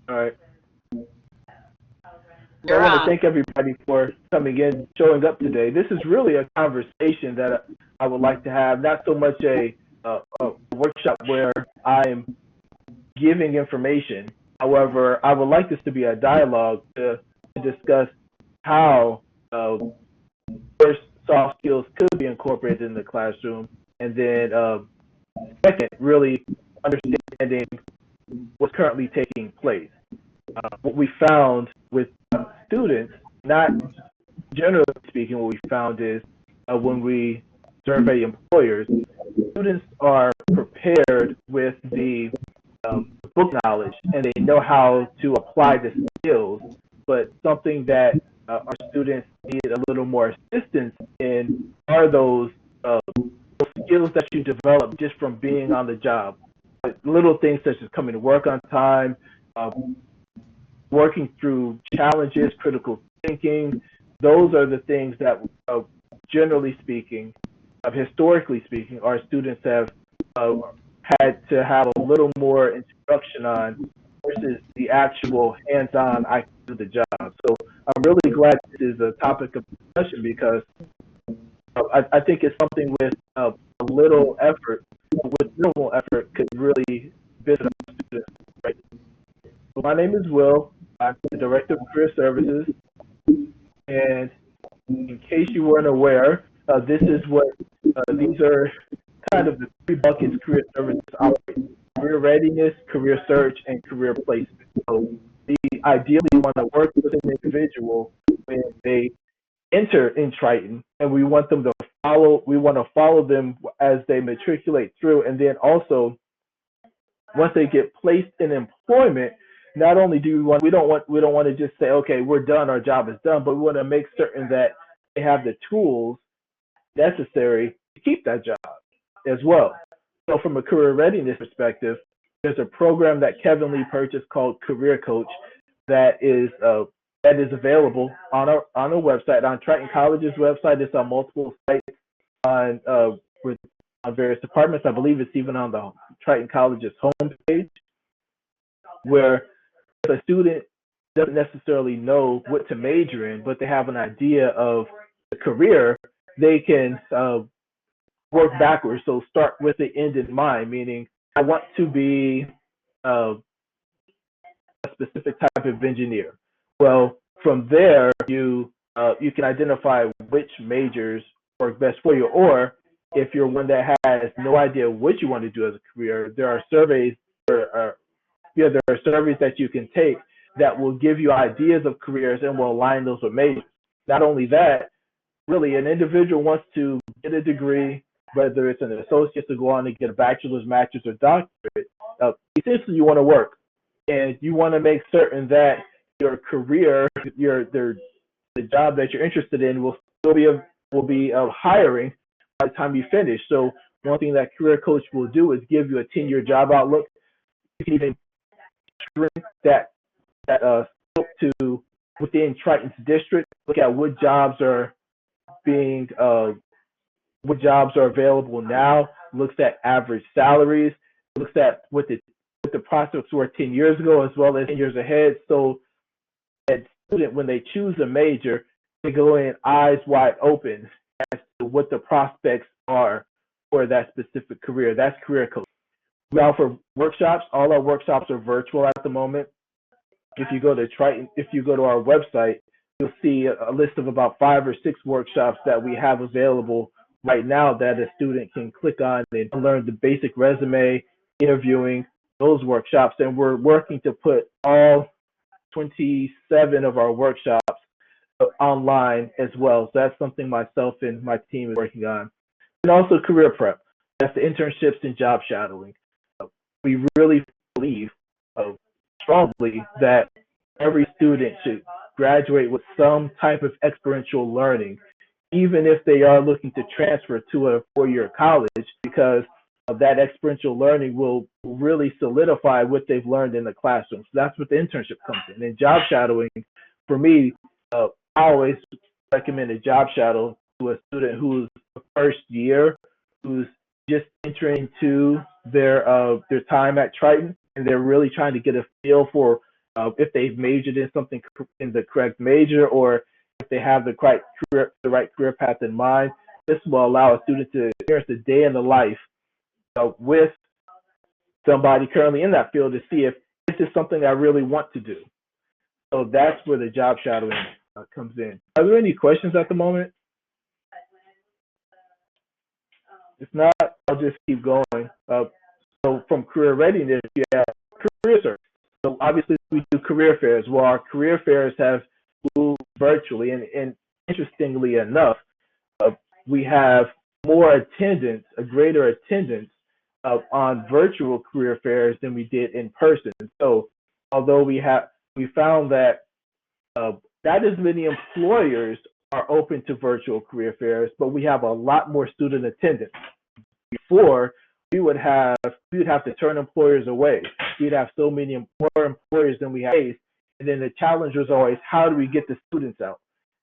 All right. So I You're want to on. thank everybody for coming in, showing up today. This is really a conversation that I would like to have, not so much a workshop where I'm giving information. However, I would like this to be a dialogue to discuss how first soft skills could be incorporated in the classroom, and then second, really understanding what's currently taking place. What we found with students, not generally speaking, what we found is when we survey employers, students are prepared with the book knowledge and they know how to apply the skills, but something that our students need a little more assistance in are those skills that you develop just from being on the job. Little things such as coming to work on time, uh, working through challenges, critical thinking. Those are the things that, generally speaking, historically speaking, our students have uh, had to have a little more instruction on versus the actual hands-on I can do the job. So I'm really glad this is a topic of discussion because I think it's something with a little effort, with minimal effort, could really visit our students. Right? So my name is Will. I'm the Director of Career Services, and in case you weren't aware, this is what these are kind of the three buckets career services operate: career readiness, career search, and career placement. So we ideally want to work with an individual when they enter in Triton, and we want them to follow. We want to follow them as they matriculate through, and then also once they get placed in employment, not only do we don't want to just say, okay, we're done, our job is done, but we want to make certain that they have the tools necessary to keep that job as well. So from a career readiness perspective, there's a program that Kevin Lee purchased called Career Coach that is available on our website, on Triton College's website. It's on multiple sites on with on various departments. I believe it's even on the Triton College's homepage, where if a student doesn't necessarily know what to major in, but they have an idea of the career, they can work backwards. So start with the end in mind, meaning I want to be uh, a specific type of engineer. Well, from there, you can identify which majors work best for you, or if you're one that has no idea what you want to do as a career, there are surveys or there are surveys that you can take that will give you ideas of careers and will align those with majors. Not only that, really, an individual wants to get a degree, whether it's an associate to go on and get a bachelor's, master's, or doctorate. Essentially, you want to work, and you want to make certain that your career, the job that you're interested in, will be hiring by the time you finish. So one thing that Career Coach will do is give you a 10-year job outlook. You can even shrink that scope to within Triton's district. Look at being what jobs are available now. Looks at average salaries. Looks at what the prospects were 10 years ago as well as 10 years ahead. So that student, when they choose a major, they go in eyes wide open as to what the prospects are for that specific career. That's Career Coach. We offer workshops. All our workshops are virtual at the moment. If you go to our website, you'll see a list of about 5 or 6 workshops that we have available right now that a student can click on and learn the basic resume, interviewing, those workshops. And we're working to put all 27 of our workshops online as well. So that's something myself and my team is working on. And also career prep. That's the internships and job shadowing. We really believe uh, strongly that every student should graduate with some type of experiential learning, even if they are looking to transfer to a 4-year college, because of that experiential learning will really solidify what they've learned in the classroom. So that's what the internship comes in. And job shadowing, for me, I always recommend a job shadow to a student who's first year, who's just entering into their time at Triton. and they're really trying to get a feel for if they've majored in something in the correct major, or if they have the right career path in mind. This will allow a student to experience a day in the life with somebody currently in that field to see if this is something I really want to do. So that's where the job shadowing comes in. Are there any questions at the moment? If not, I'll just keep going. So from career readiness, you have career search. So obviously we do career fairs. Well, our career fairs have moved virtually, and interestingly enough, we have more attendance, a greater attendance on virtual career fairs than we did in person. So although we found that not as many employers are open to virtual career fairs, but we have a lot more student attendance. Before, we would have to turn employers away. We'd have so many more employers than we have, and then the challenge was always, how do we get the students out?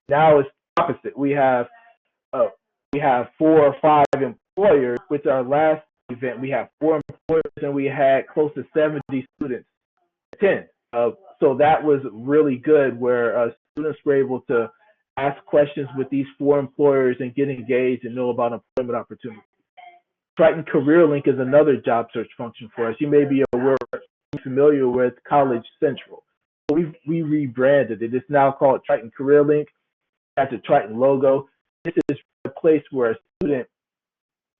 Now it's opposite. We have 4 or 5 employers. With our last event, we have 4 employers and we had close to 70 students attend. So that was really good, where students were able to ask questions with these 4 employers and get engaged and know about employment opportunities. Triton Career Link is another job search function for us. You may be familiar with College Central. We rebranded it. It's now called Triton Career Link. That's the Triton logo. This is a place where a student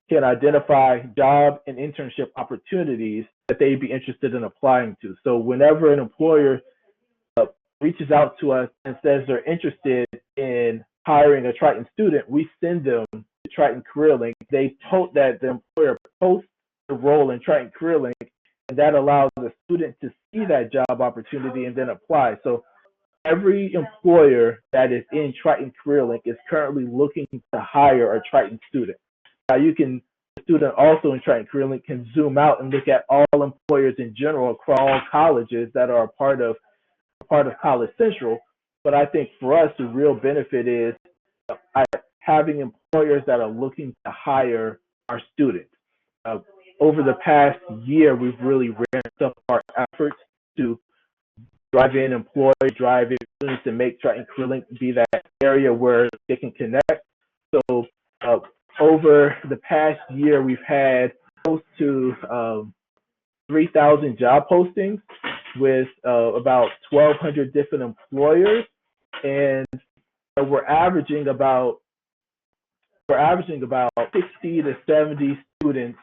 can identify job and internship opportunities that they'd be interested in applying to. So whenever an employer reaches out to us and says they're interested in hiring a Triton student, we send them to Triton Career Link. They told that the employer posts the role in Triton Career Link, and that allows the student to see that job opportunity and then apply. So every employer that is in Triton Career Link is currently looking to hire a Triton student. Now the student also in Triton Career Link can zoom out and look at all employers in general across all colleges that are a part of College Central. But I think for us, the real benefit is having employers that are looking to hire our students. Over the past year, we've really ramped up our efforts to drive in students, and make Triton Career Link be that area where they can connect. So over the past year, we've had close to 3,000 job postings with about 1,200 different employers, and we're averaging about 60 to 70 students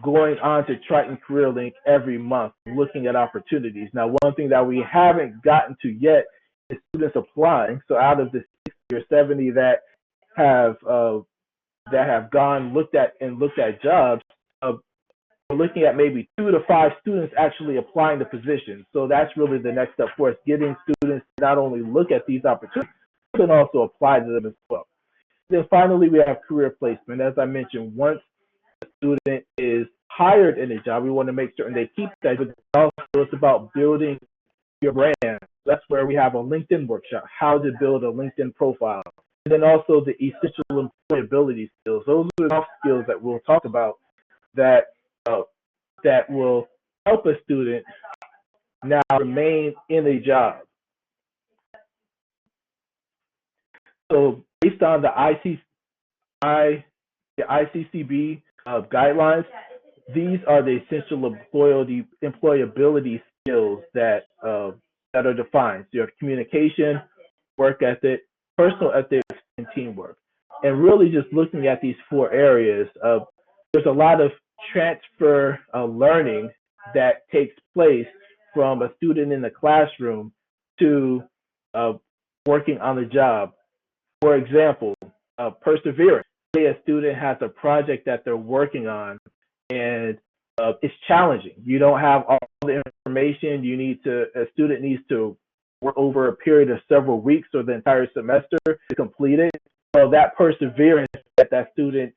going on to Triton Career Link every month, looking at opportunities. Now, one thing that we haven't gotten to yet is students applying. So out of the 60 or 70 that have looked at jobs, we're looking at maybe 2 to 5 students actually applying to positions. So that's really the next step for us, getting students to not only look at these opportunities, but also apply to them as well. Then finally, we have career placement. As I mentioned, once a student is hired in a job, we want to make certain they keep that. But also, it's about building your brand. That's where we have a LinkedIn workshop, how to build a LinkedIn profile. And then also the essential employability skills. Those are the soft skills that we'll talk about that will help a student now remain in a job. So based on the ICCB guidelines, these are the essential employability skills that are defined. So you have communication, work ethic, personal ethics, and teamwork. And really just looking at these 4 areas, there's a lot of transfer learning that takes place from a student in the classroom to working on the job. For example, perseverance. Say a student has a project that they're working on, and it's challenging. You don't have all the information. A student needs to work over a period of several weeks or the entire semester to complete it. So that perseverance that student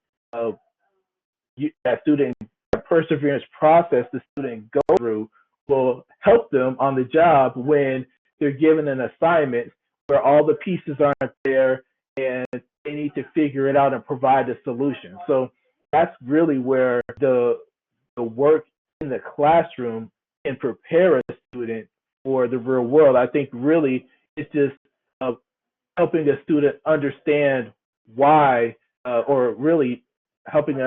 perseverance process the student go through will help them on the job when they're given an assignment where all the pieces aren't there and they need to figure it out and provide a solution. So that's really where the work in the classroom can prepare a student for the real world. I think really it's just uh, helping a student understand why, or really helping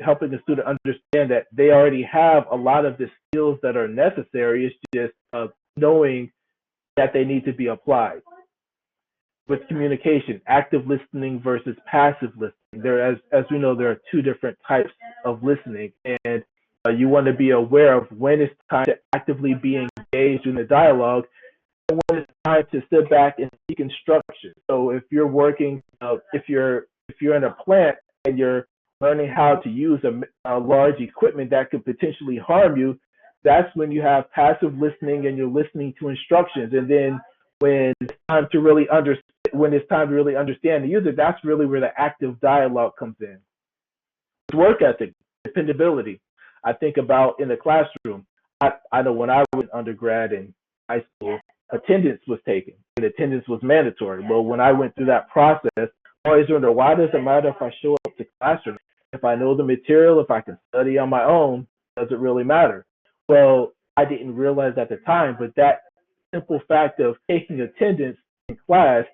helping a student understand that they already have a lot of the skills that are necessary. It's just knowing that they need to be applied. With communication, active listening versus passive listening. As we know, there are two different types of listening, and you want to be aware of when it's time to actively be engaged in the dialogue and when it's time to sit back and seek instruction. So if you're working, if you're in a plant and you're learning how to use a large equipment that could potentially harm you, that's when you have passive listening and you're listening to instructions. And then when it's time to really understand, the user, that's really where the active dialogue comes in. Work ethic, dependability. I think about in the classroom. I know when I was undergrad in high school, attendance was taken and attendance was mandatory. But when I went through that process, I always wonder, why does it matter if I show up to classroom? If I know the material, if I can study on my own, does it really matter? Well, I didn't realize at the time, but that simple fact of taking attendance in class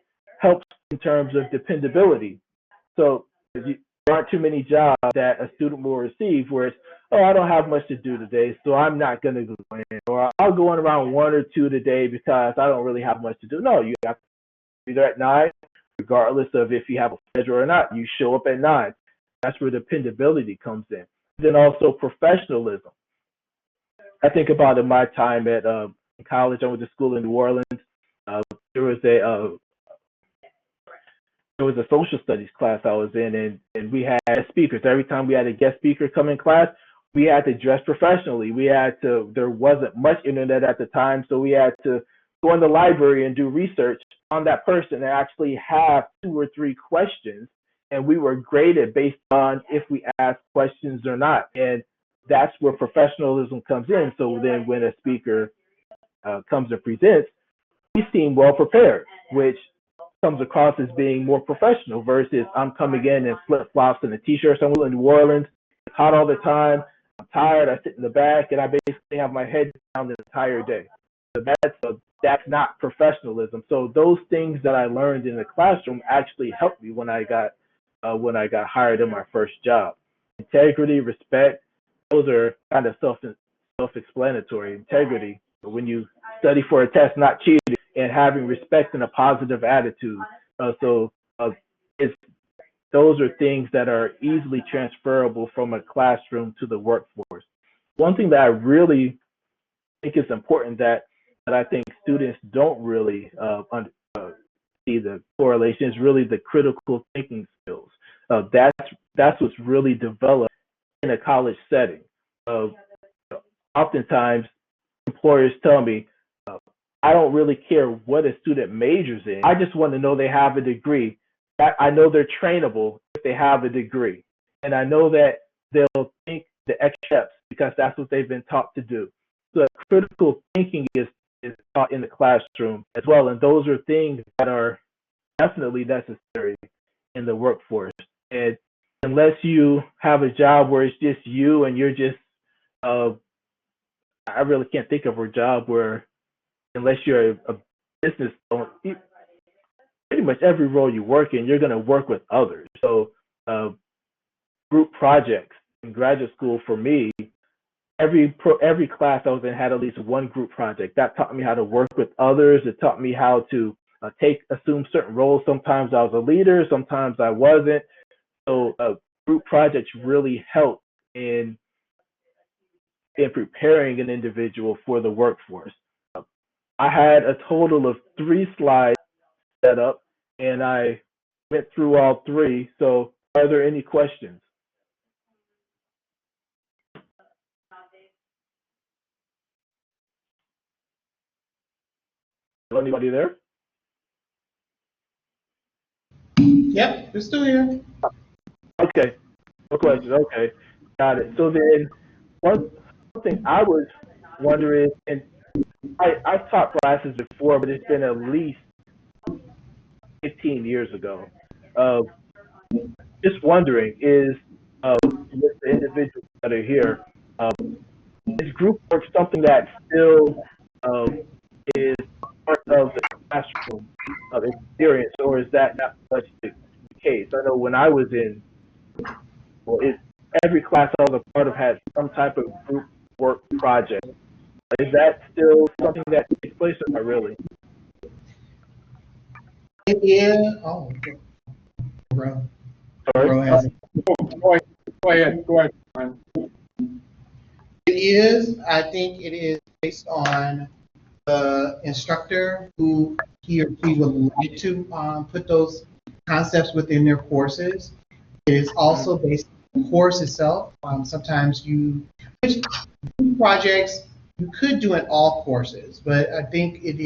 helps in terms of dependability. So there aren't too many jobs that a student will receive where it's, oh, I don't have much to do today, so I'm not going to go in, or I'll go in around 1 or 2 today because I don't really have much to do. No, you have to be there at 9, regardless of if you have a schedule or not. You show up at 9. That's where dependability comes in. Then also professionalism. I think about in my time at college. I went to school in New Orleans. Uh, there was a social studies class I was in, and we had speakers. Every time we had a guest speaker come in class, we had to dress professionally. There wasn't much internet at the time, so we had to go in the library and do research on that person and actually have 2 or 3 questions. And we were graded based on if we asked questions or not. And that's where professionalism comes in. So then when a speaker comes and presents, we seem well prepared, which comes across as being more professional versus I'm coming in flip flops and a t-shirt. So I'm in New Orleans, it's hot all the time. I'm tired. I sit in the back and I basically have my head down the entire day. So that's not professionalism. So those things that I learned in the classroom actually helped me when I got hired in my first job. Integrity, respect, those are kind of self-explanatory. Integrity, when you study for a test, not cheating, and having respect and a positive attitude. It's those are things that are easily transferable from a classroom to the workforce. One thing that I really think is important that I think students don't really see the correlation is really the critical thinking skills. That's what's really developed in a college setting. Oftentimes, employers tell me, I don't really care what a student majors in. I just want to know they have a degree. I know they're trainable if they have a degree. And I know that they'll think the extra steps because that's what they've been taught to do. So critical thinking is taught in the classroom as well. And those are things that are definitely necessary in the workforce. And unless you have a job where it's just you and you're just, I really can't think of a job where, unless you're a business owner, pretty much every role you work in, you're going to work with others. So group projects in graduate school for me, every class I was in had at least one group project. That taught me how to work with others. It taught me how to assume certain roles. Sometimes I was a leader, sometimes I wasn't. So group projects really help in preparing an individual for the workforce. I had a total of 3 slides set up, and I went through all 3. So are there any questions? Anybody there? Yep, we're still here. Okay, no questions. Okay, got it. So then, one thing I was wondering, and I've taught classes before, but it's been at least 15 years ago. Uh, just wondering, is with the individuals that are here, is group work something that still uh, is part of the classroom experience, or is that not much the case? I know when I was in, well, every class I was a part of had some type of group work project. Is that still something that takes place, or not really? It is. Oh, bro. Sorry. Bro has. Go ahead, go ahead. It is. I think it is based on the instructor who he or she would like to put those concepts within their courses. It is also based on the course itself. Sometimes which projects you could do in all courses, but I think it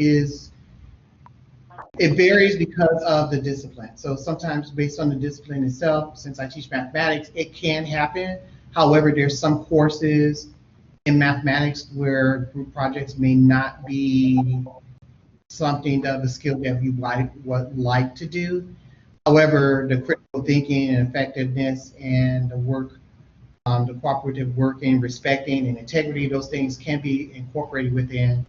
varies because of the discipline. So sometimes based on the discipline itself, since I teach mathematics, it can happen. However, there's some courses in mathematics where group projects may not be something of the skill that we would like to do. However, the critical thinking and effectiveness and the work, the cooperative working, respecting, and integrity, those things can be incorporated within,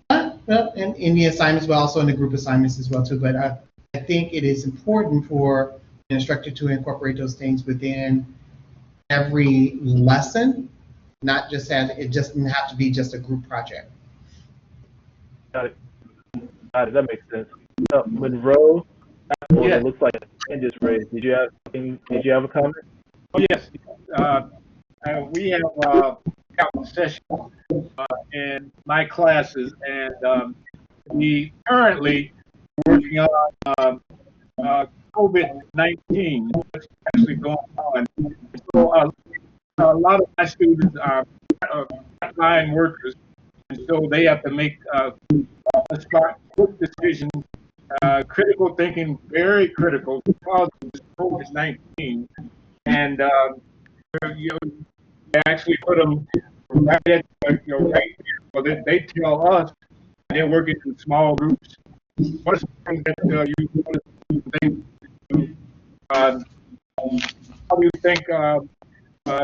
well, in the assignments, but also in the group assignments as well too. But I think it is important for an instructor to incorporate those things within every lesson, not just as it just doesn't have to be just a group project. Got it. Got it. That makes sense. Monroe, Yeah. it looks like a hand is raised. Did you have a comment? Oh, yes. We have a session in my classes, and we currently working on COVID-19, what's actually going on. So a lot of my students are frontline workers, and so they have to make quick decisions, critical thinking, very critical because of COVID-19, and you know, they actually put them right at right here. So they tell us they're working in small groups. What's something that you think? How do you think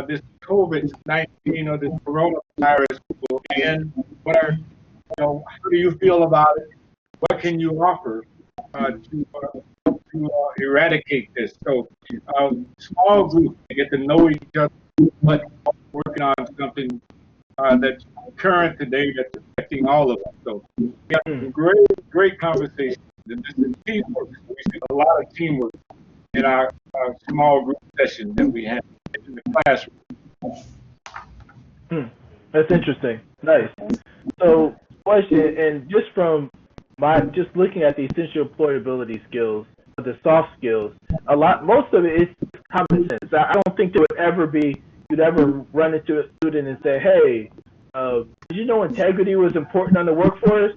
this COVID-19 or this coronavirus will end? How do you feel about it? What can you offer to eradicate this? So, small groups they get to know each other, but working on something that's current today that's affecting all of us. So, we got some great conversations. And this is teamwork. We see a lot of teamwork in our small group sessions that we have in the classroom. That's interesting. Nice. So, question, and just looking at the essential employability skills, the soft skills, most of it is common sense. I don't think you'd ever run into a student and say, hey, did you know integrity was important on the workforce?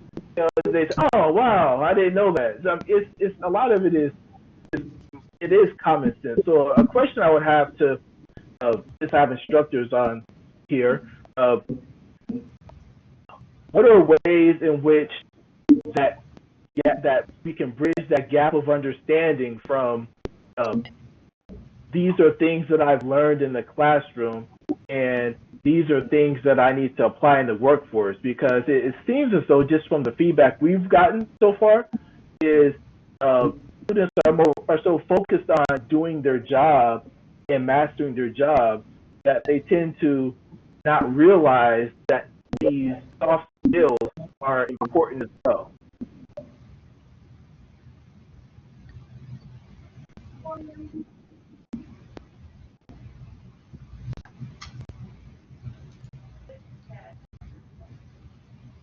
They say, oh, wow, I didn't know that. So, it's a lot of it is common sense. So a question I would have to just have instructors on here, what are ways in which that we can bridge that gap of understanding from these are things that I've learned in the classroom and these are things that I need to apply in the workforce, because it seems as though just from the feedback we've gotten so far is students are so focused on doing their job and mastering their job that they tend to not realize that these soft skills are important as well.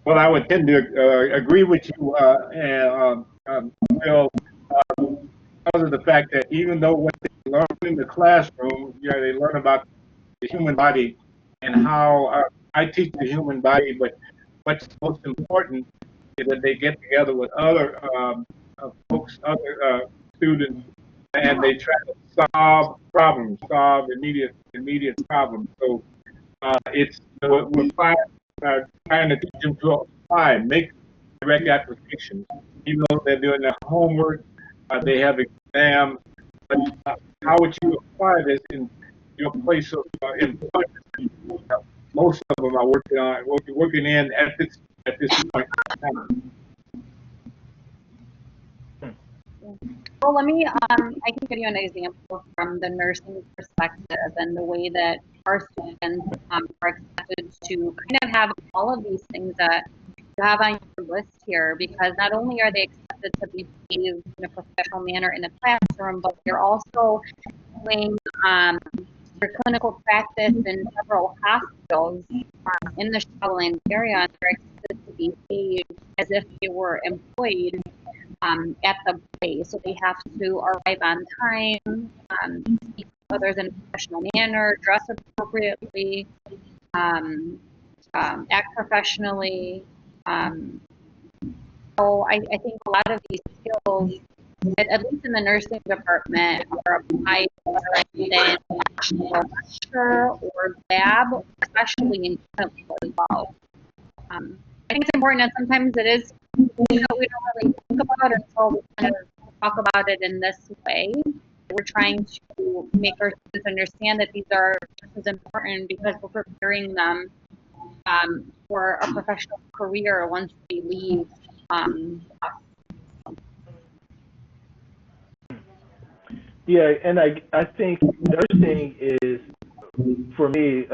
Well, I would tend to agree with you, Bill, because of the fact that even though what they learn in the classroom, they learn about the human body and how I teach the human body, but what's most important is that they get together with other folks, other students, and they try to solve problems, solve immediate problems. So it's we're trying to teach them to apply, make direct applications. Even though they're doing their homework, they have exams. But how would you apply this in your place of employment? most of them are working in at this point in time. Well, let me, I can give you an example from the nursing perspective and the way that our students are expected to kind of have all of these things that you have on your list here, because not only are they expected to behave in a professional manner in the classroom, but they're also doing their clinical practice in several hospitals in the Chicagoland area, and they're expected to behave as if they were employed at the place. So they have to arrive on time, speak to others in a professional manner, dress appropriately, act professionally. So I think a lot of these skills, at least in the nursing department, are applied more than actual lecture or lab, especially in clinical as well. I think it's important, and sometimes it is, we don't really think about it until we kind of talk about it in this way. We're trying to make our students understand that these are just as important, because we're preparing them for a professional career once they leave. Yeah, and I think nursing is, for me,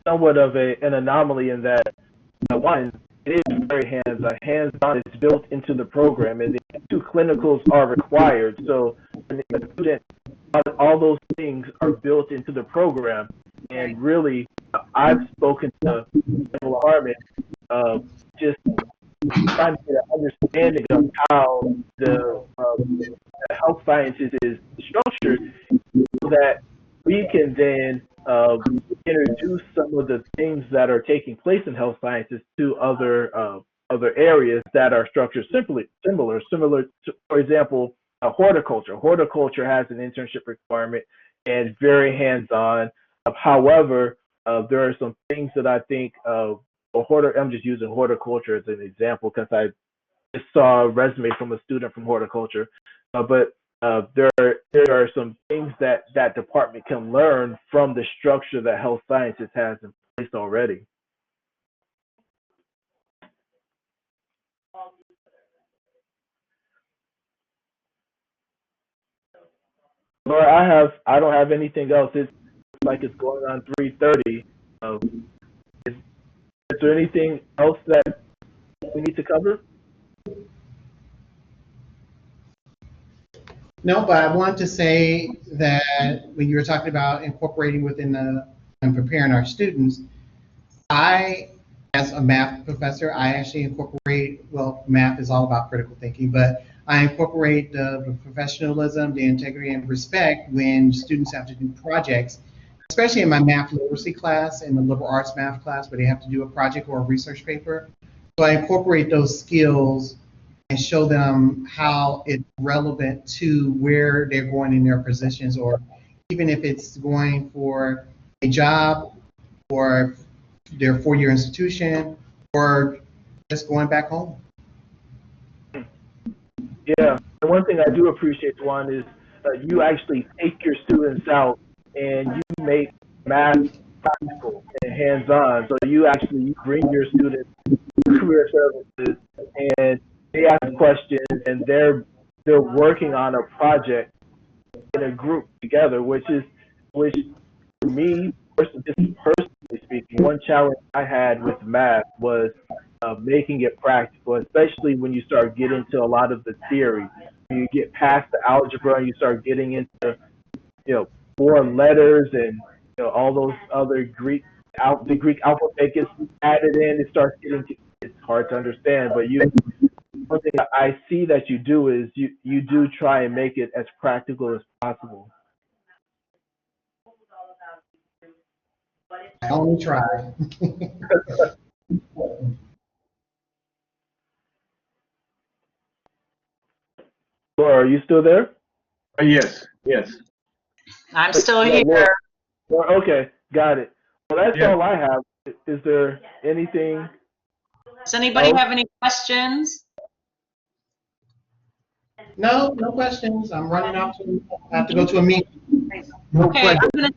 somewhat of an anomaly in that, one, it is very hands-on. It's built into the program, and the two clinicals are required. So when a student, all those things are built into the program. And really, I've spoken to General Harmon, just trying to get an understanding of how the health sciences is structured, so that we can then introduce some of the things that are taking place in health sciences to other areas that are structured similar to, for example, horticulture. Horticulture has an internship requirement and very hands-on. However, there are some things that I think I'm just using horticulture as an example because I just saw a resume from a student from horticulture, but there are some things that that department can learn from the structure that health sciences has in place already. Laura, I don't have anything else. It's like it's going on 3:30. Is, is there anything else that we need to cover? No, but I want to say that when you were talking about incorporating within and preparing our students, I, as a math professor, I actually incorporate, well, math is all about critical thinking, but I incorporate the professionalism, the integrity, and respect when students have to do projects, especially in my math literacy class and the liberal arts math class, where they have to do a project or a research paper. So I incorporate those skills and show them how it's relevant to where they're going in their positions, or even if it's going for a job or their four-year institution or just going back home. Yeah, and one thing I do appreciate, Juan, is you actually take your students out and you make math practical and hands-on. So you bring your students to career services, and they ask questions, and they're working on a project in a group together, which for me, just personally speaking, one challenge I had with math was making it practical, especially when you start getting into a lot of the theory. When you get past the algebra and you start getting into, more letters and all those other the Greek alphabet gets added in. It starts it's hard to understand. But one thing I see that you do is you do try and make it as practical as possible. I only try. Laura, are you still there? Yes, yes. I'm still Yeah, here. Laura, okay, got it. Well, that's Yeah. all I have. Is there anything Does anybody else? have any questions? No, no questions. I'm running off I have to go to a meeting. Okay, I'm gonna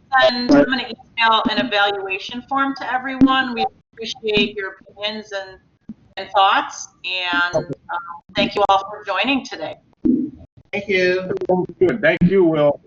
email an evaluation form to everyone. We appreciate your opinions and thoughts, and thank you all for joining today. Thank you. Good. Thank you, Will.